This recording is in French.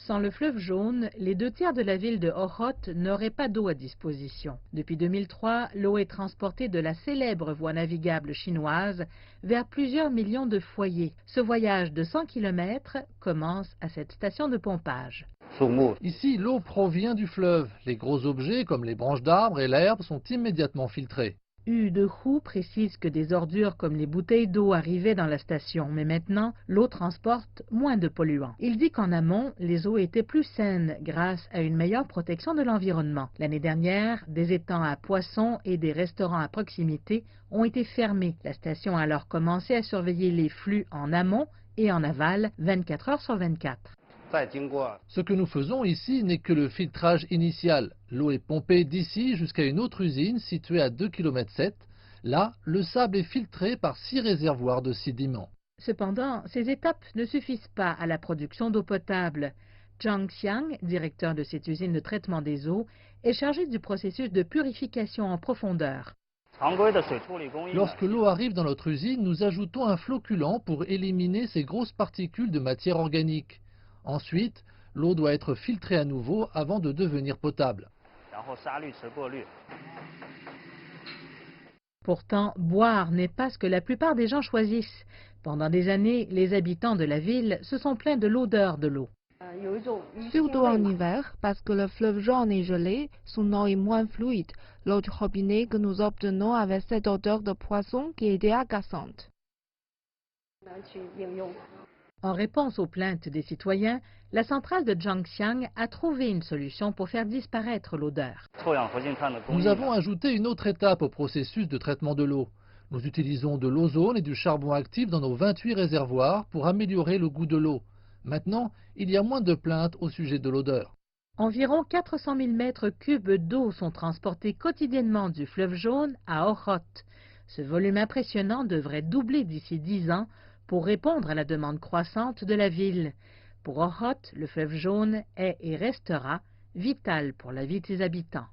Sans le fleuve jaune, les 2 tiers de la ville de Ochot n'auraient pas d'eau à disposition. Depuis 2003, l'eau est transportée de la célèbre voie navigable chinoise vers plusieurs millions de foyers. Ce voyage de 100 km commence à cette station de pompage. Ici, l'eau provient du fleuve. Les gros objets comme les branches d'arbres et l'herbe sont immédiatement filtrés. Hu de Hu précise que des ordures comme les bouteilles d'eau arrivaient dans la station, mais maintenant, l'eau transporte moins de polluants. Il dit qu'en amont, les eaux étaient plus saines grâce à une meilleure protection de l'environnement. L'année dernière, des étangs à poissons et des restaurants à proximité ont été fermés. La station a alors commencé à surveiller les flux en amont et en aval 24 heures sur 24. Ce que nous faisons ici n'est que le filtrage initial. L'eau est pompée d'ici jusqu'à une autre usine située à 2,7 km. Là, le sable est filtré par 6 réservoirs de sédiments. Cependant, ces étapes ne suffisent pas à la production d'eau potable. Zhang Xiang, directeur de cette usine de traitement des eaux, est chargé du processus de purification en profondeur. Lorsque l'eau arrive dans notre usine, nous ajoutons un flocculant pour éliminer ces grosses particules de matière organique. Ensuite, l'eau doit être filtrée à nouveau avant de devenir potable. Pourtant, boire n'est pas ce que la plupart des gens choisissent. Pendant des années, les habitants de la ville se sont plaints de l'odeur de l'eau. Surtout en hiver, parce que le fleuve jaune est gelé, son eau est moins fluide. L'eau du robinet que nous obtenons avait cette odeur de poisson qui était agaçante. En réponse aux plaintes des citoyens, la centrale de Zhangxiang a trouvé une solution pour faire disparaître l'odeur. Nous avons ajouté une autre étape au processus de traitement de l'eau. Nous utilisons de l'ozone et du charbon actif dans nos 28 réservoirs pour améliorer le goût de l'eau. Maintenant, il y a moins de plaintes au sujet de l'odeur. Environ 400 000 mètres cubes d'eau sont transportés quotidiennement du fleuve jaune à Ochot. Ce volume impressionnant devrait doubler d'ici 10 ans pour répondre à la demande croissante de la ville. Pour Ochot, le fleuve jaune est et restera vital pour la vie de ses habitants.